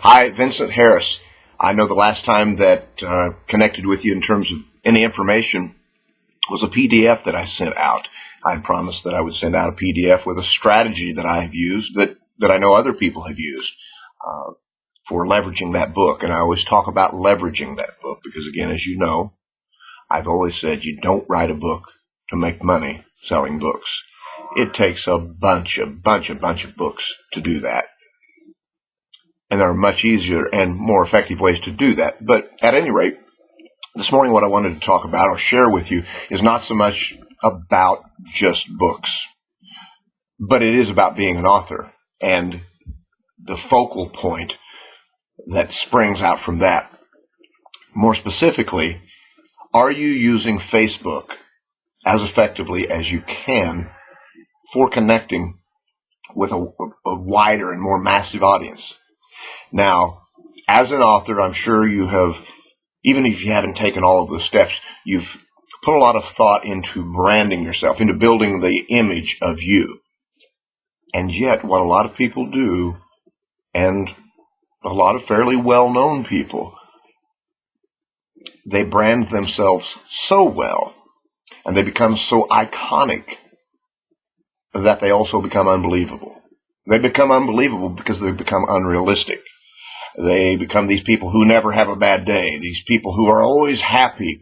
Hi, Vincent Harris. I know the last time that connected with you in terms of any information was a PDF that I sent out. I had promised that I would send out a PDF with a strategy that I have used that I know other people have used for leveraging that book. And I always talk about leveraging that book because, again, as you know, I've always said you don't write a book to make money selling books. It takes a bunch of books to do that. And there are much easier and more effective ways to do that. But at any rate, this morning what I wanted to talk about or share with you is not so much about just books, but it is about being an author and the focal point that springs out from that. More specifically, are you using Facebook as effectively as you can for connecting with a wider and more massive audience? Now, as an author, I'm sure you have, even if you haven't taken all of the steps, you've put a lot of thought into branding yourself, into building the image of you. And yet, what a lot of people do, and a lot of fairly well-known people, they brand themselves so well, and they become so iconic that they also become unbelievable. They become unbelievable because they become unrealistic. They become these people who never have a bad day, these people who are always happy,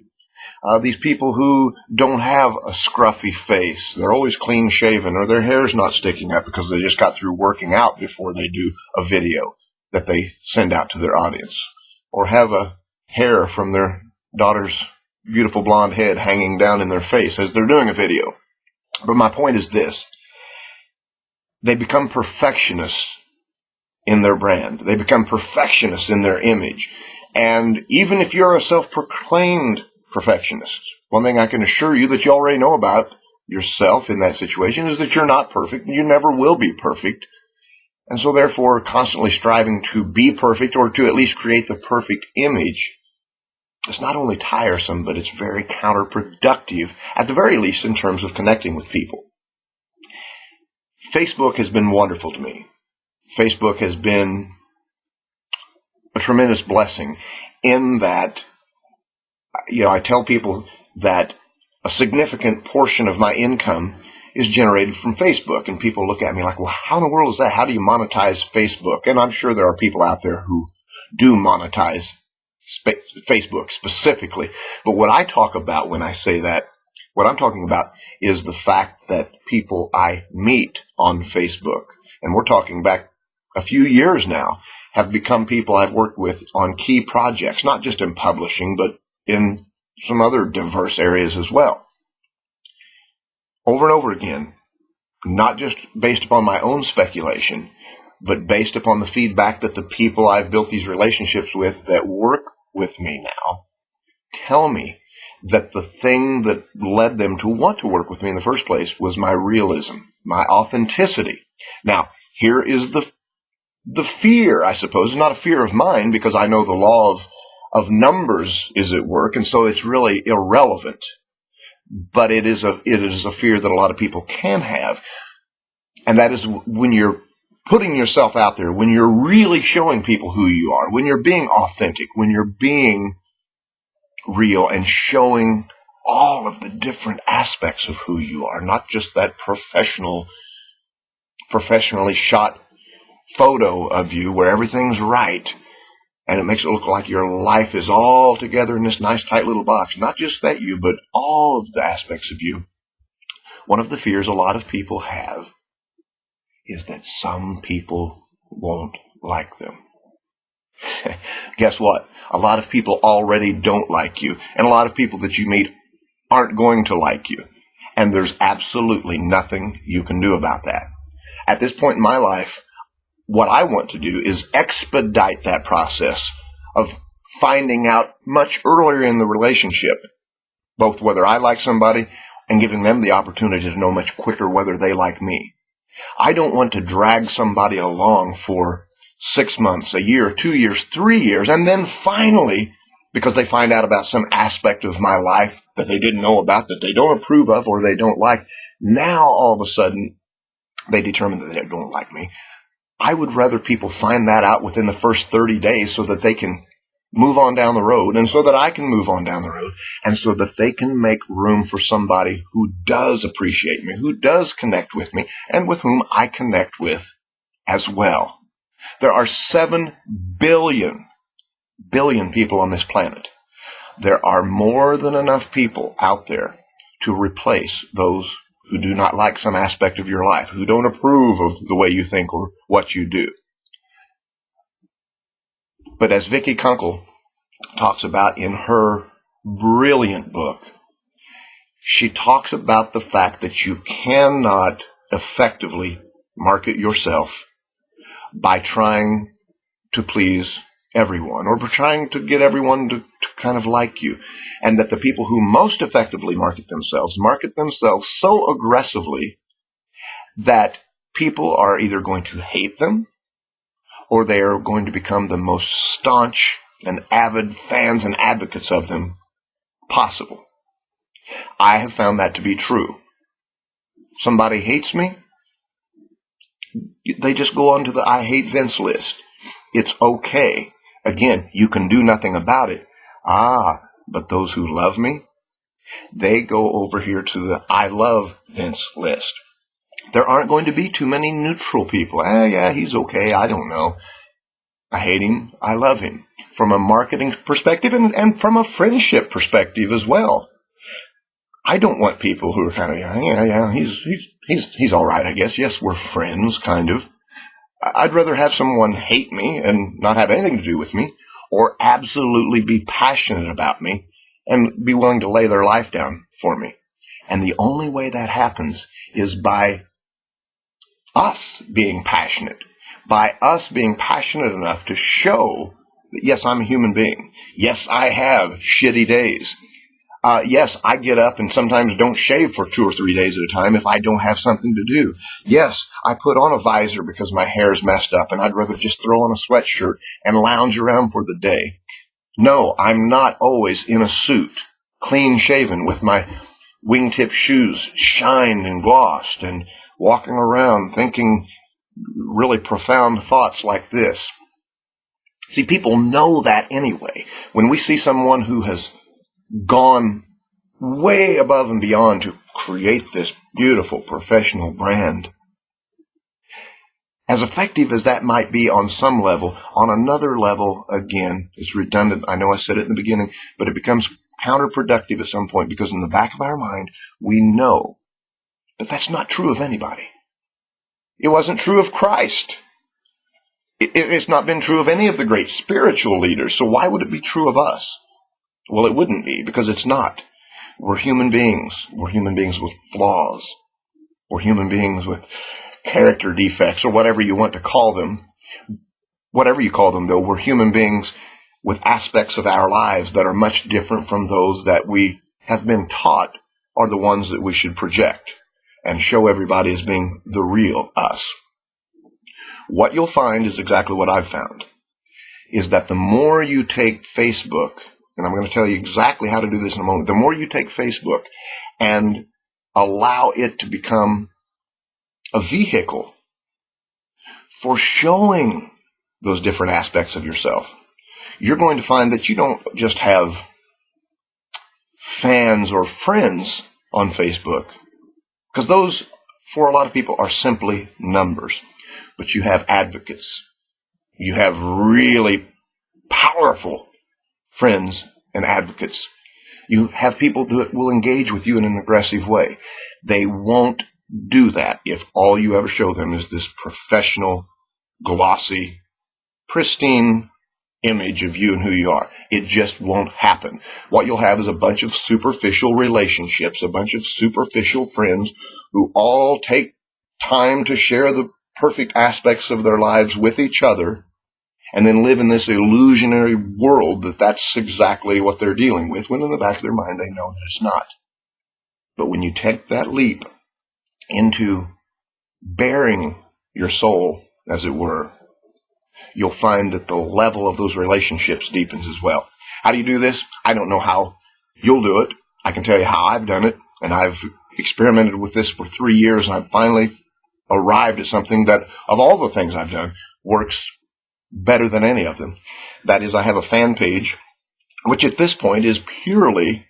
these people who don't have a scruffy face. They're always clean shaven, or their hair's not sticking up because they just got through working out before they do a video that they send out to their audience, or have a hair from their daughter's beautiful blonde head hanging down in their face as they're doing a video. But my point is this: they become perfectionists in their brand. They become perfectionists in their image. And even if you're a self-proclaimed perfectionist, one thing I can assure you that you already know about yourself in that situation is that you're not perfect, and you never will be perfect. And so therefore, constantly striving to be perfect, or to at least create the perfect image, is not only tiresome, but it's very counterproductive, at the very least in terms of connecting with people. Facebook has been wonderful to me. Facebook has been a tremendous blessing in that, I tell people that a significant portion of my income is generated from Facebook. And people look at me like, well, how in the world is that? How do you monetize Facebook? And I'm sure there are people out there who do monetize Facebook specifically. But what I talk about when I say that, what I'm talking about is the fact that people I meet on Facebook, and we're talking back a few years now, have become people I've worked with on key projects, not just in publishing, but in some other diverse areas as well. Over and over again, not just based upon my own speculation, but based upon the feedback that the people I've built these relationships with that work with me now tell me that the thing that led them to want to work with me in the first place was my realism, my authenticity. Now, here is the fear, I suppose, not a fear of mine, because I know the law of numbers is at work, and so it's really irrelevant. But it is a fear that a lot of people can have, and that is when you're putting yourself out there, when you're really showing people who you are, when you're being authentic, when you're being real and showing all of the different aspects of who you are, not just that professionally shot photo of you where everything's right and it makes it look like your life is all together in this nice tight little box. Not just that you, but all of the aspects of you. One of the fears a lot of people have is that some people won't like them. Guess what? A lot of people already don't like you, and a lot of people that you meet aren't going to like you. And there's absolutely nothing you can do about that. At this point in my life, what I want to do is expedite that process of finding out much earlier in the relationship, both whether I like somebody and giving them the opportunity to know much quicker whether they like me. I don't want to drag somebody along for 6 months, a year, 2 years, 3 years, and then finally, because they find out about some aspect of my life that they didn't know about, that they don't approve of or they don't like, now all of a sudden they determine that they don't like me. I would rather people find that out within the first 30 days so that they can move on down the road, and so that I can move on down the road, and so that they can make room for somebody who does appreciate me, who does connect with me, and with whom I connect with as well. There are 7 billion people on this planet. There are more than enough people out there to replace those who do not like some aspect of your life, who don't approve of the way you think or what you do. But as Vicki Kunkel talks about in her brilliant book, she talks about the fact that you cannot effectively market yourself by trying to please everyone, or by trying to get everyone to kind of like you. And that the people who most effectively market themselves so aggressively that people are either going to hate them, or they are going to become the most staunch and avid fans and advocates of them possible. I have found that to be true. Somebody hates me, they just go onto the I hate Vince list. It's okay. Again, you can do nothing about it. But those who love me, they go over here to the I love Vince list. There aren't going to be too many neutral people. Yeah, he's okay. I don't know. I hate him. I love him. From a marketing perspective and from a friendship perspective as well. I don't want people who are kind of, yeah, he's all right, I guess. Yes, we're friends, kind of. I'd rather have someone hate me and not have anything to do with me, or absolutely be passionate about me and be willing to lay their life down for me. And the only way that happens is by us being passionate, by us being passionate enough to show that, yes, I'm a human being. Yes, I have shitty days. Yes, I get up and sometimes don't shave for 2 or 3 days at a time if I don't have something to do. Yes, I put on a visor because my hair's messed up and I'd rather just throw on a sweatshirt and lounge around for the day. No, I'm not always in a suit, clean shaven, with my wingtip shoes shined and glossed and walking around thinking really profound thoughts like this. See, people know that anyway. When we see someone who has gone way above and beyond to create this beautiful professional brand, as effective as that might be on some level, on another level, again, it's redundant. I know I said it in the beginning, but it becomes counterproductive at some point, because in the back of our mind, we know that that's not true of anybody. It wasn't true of Christ. It's not been true of any of the great spiritual leaders, so why would it be true of us? Well, it wouldn't be, because it's not. We're human beings. We're human beings with flaws. We're human beings with character defects, or whatever you want to call them. Whatever you call them, though, we're human beings with aspects of our lives that are much different from those that we have been taught are the ones that we should project and show everybody as being the real us. What you'll find is exactly what I've found, is that the more you take Facebook, and I'm going to tell you exactly how to do this in a moment, the more you take Facebook and allow it to become a vehicle for showing those different aspects of yourself, you're going to find that you don't just have fans or friends on Facebook, because those, for a lot of people, are simply numbers. But you have advocates. You have really powerful friends and advocates. You have people that will engage with you in an aggressive way. They won't do that if all you ever show them is this professional, glossy, pristine image of you and who you are. It just won't happen. What you'll have is a bunch of superficial relationships, a bunch of superficial friends who all take time to share the perfect aspects of their lives with each other, and then live in this illusionary world that that's exactly what they're dealing with, when in the back of their mind they know that it's not. But when you take that leap into bearing your soul, as it were, you'll find that the level of those relationships deepens as well. How do you do this? I don't know how you'll do it. I can tell you how I've done it, and I've experimented with this for 3 years, and I'm finally arrived at something that, of all the things I've done, works better than any of them. That is, I have a fan page, which at this point is purely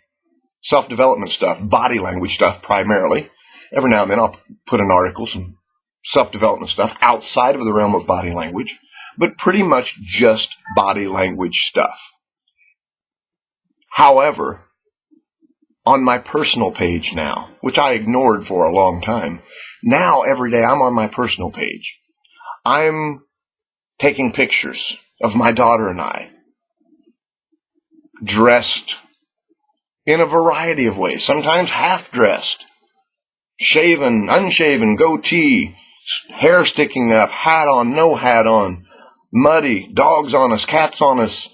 self-development stuff, body language stuff primarily. Every now and then I'll put an article, some self-development stuff outside of the realm of body language, but pretty much just body language stuff. However, on my personal page now, which I ignored for a long time, now every day I'm on my personal page. I'm taking pictures of my daughter and I, dressed in a variety of ways, sometimes half-dressed, shaven, unshaven, goatee, hair sticking up, hat on, no hat on, muddy, dogs on us, cats on us,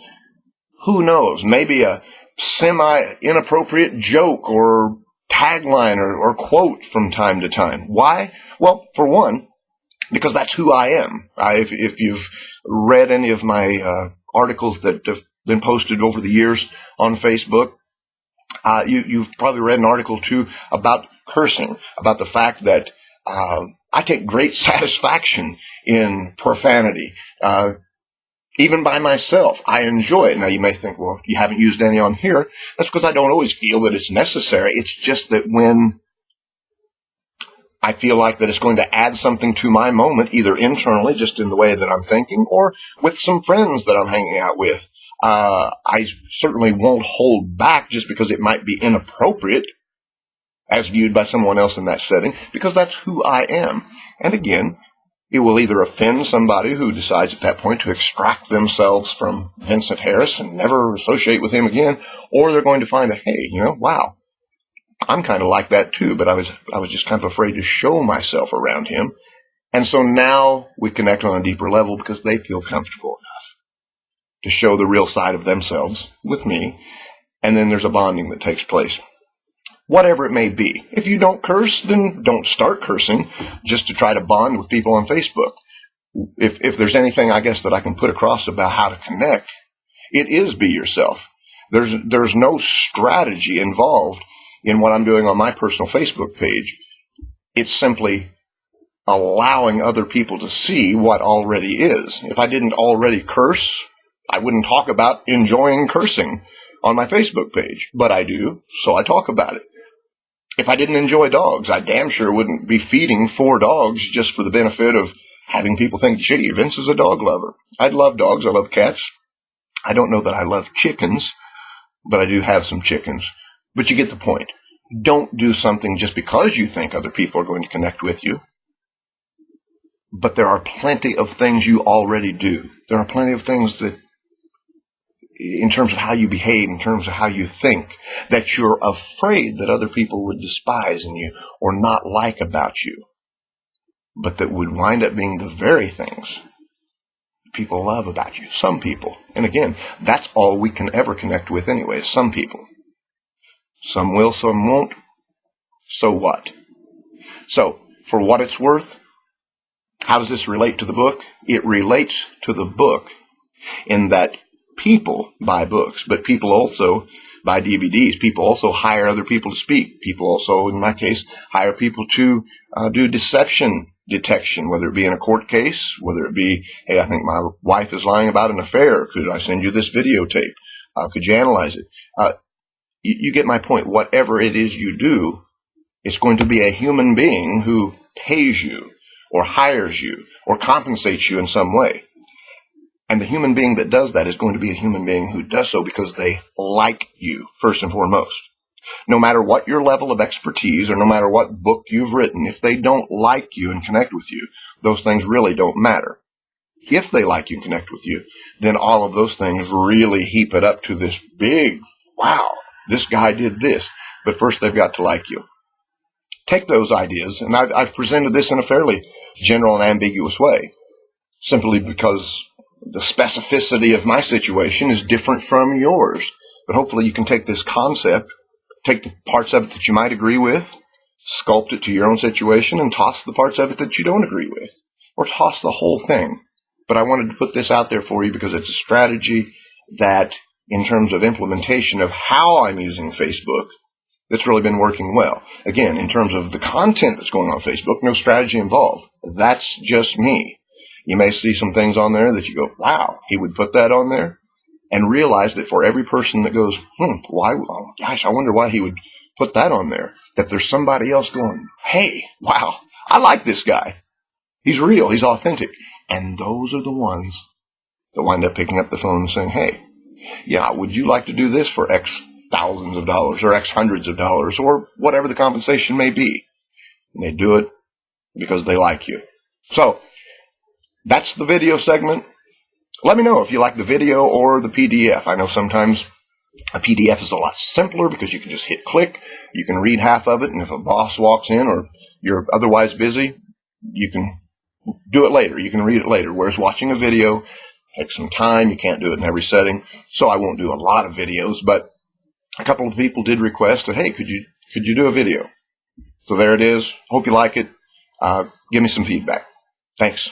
who knows, maybe a semi-inappropriate joke or tagline or quote from time to time. Why? Well, for one, because that's who I am. If you've read any of my articles that have been posted over the years on Facebook, you've probably read an article too about cursing, about the fact that I take great satisfaction in profanity. Even by myself, I enjoy it. Now, you may think, well, you haven't used any on here. That's because I don't always feel that it's necessary. It's just that when I feel like that it's going to add something to my moment, either internally, just in the way that I'm thinking, or with some friends that I'm hanging out with, I certainly won't hold back just because it might be inappropriate as viewed by someone else in that setting, because that's who I am. And again, it will either offend somebody who decides at that point to extract themselves from Vincent Harris and never associate with him again, or they're going to find hey, wow, I'm kind of like that too, but I was just kind of afraid to show myself around him. And so now we connect on a deeper level because they feel comfortable enough to show the real side of themselves with me. And then there's a bonding that takes place. Whatever it may be. If you don't curse, then don't start cursing just to try to bond with people on Facebook. If there's anything, I guess, that I can put across about how to connect, it is be yourself. There's no strategy involved in what I'm doing on my personal Facebook page. It's simply allowing other people to see what already is. If I didn't already curse, I wouldn't talk about enjoying cursing on my Facebook page. But I do, so I talk about it. If I didn't enjoy dogs, I damn sure wouldn't be feeding 4 dogs just for the benefit of having people think, gee, Vince is a dog lover. I love dogs. I love cats. I don't know that I love chickens, but I do have some chickens. But you get the point. Don't do something just because you think other people are going to connect with you. But there are plenty of things you already do. There are plenty of things that, in terms of how you behave, in terms of how you think, that you're afraid that other people would despise in you or not like about you, but that would wind up being the very things people love about you. Some people. And again, that's all we can ever connect with anyway, some people. Some will, some won't. So what? So, for what it's worth, how does this relate to the book? It relates to the book in that people buy books, but people also buy DVDs. People also hire other people to speak. People also, in my case, hire people to do deception detection, whether it be in a court case, whether it be, hey, I think my wife is lying about an affair. Could I send you this videotape? Could you analyze it? You get my point. Whatever it is you do, it's going to be a human being who pays you or hires you or compensates you in some way. And the human being that does that is going to be a human being who does so because they like you, first and foremost. No matter what your level of expertise or no matter what book you've written, if they don't like you and connect with you, those things really don't matter. If they like you and connect with you, then all of those things really heap it up to this big, wow, this guy did this. But first they've got to like you. Take those ideas, and I've presented this in a fairly general and ambiguous way, simply because the specificity of my situation is different from yours. But hopefully you can take this concept, take the parts of it that you might agree with, sculpt it to your own situation, and toss the parts of it that you don't agree with. Or toss the whole thing. But I wanted to put this out there for you because it's a strategy that, in terms of implementation of how I'm using Facebook, that's really been working well. Again, in terms of the content that's going on Facebook, no strategy involved. That's just me. You may see some things on there that you go, wow, he would put that on there, and realize that for every person that goes, why, oh, gosh, I wonder why he would put that on there, that there's somebody else going, hey, wow, I like this guy. He's real. He's authentic. And those are the ones that wind up picking up the phone and saying, hey, yeah, would you like to do this for X thousands of dollars or X hundreds of dollars or whatever the compensation may be? And they do it because they like you. So that's the video segment. Let me know if you like the video or the PDF. I know sometimes a PDF is a lot simpler because you can just hit click. You can read half of it, and if a boss walks in or you're otherwise busy, you can do it later. You can read it later. Whereas watching a video takes some time. You can't do it in every setting. So I won't do a lot of videos, but a couple of people did request that, hey, could you do a video? So there it is. Hope you like it. Give me some feedback. Thanks.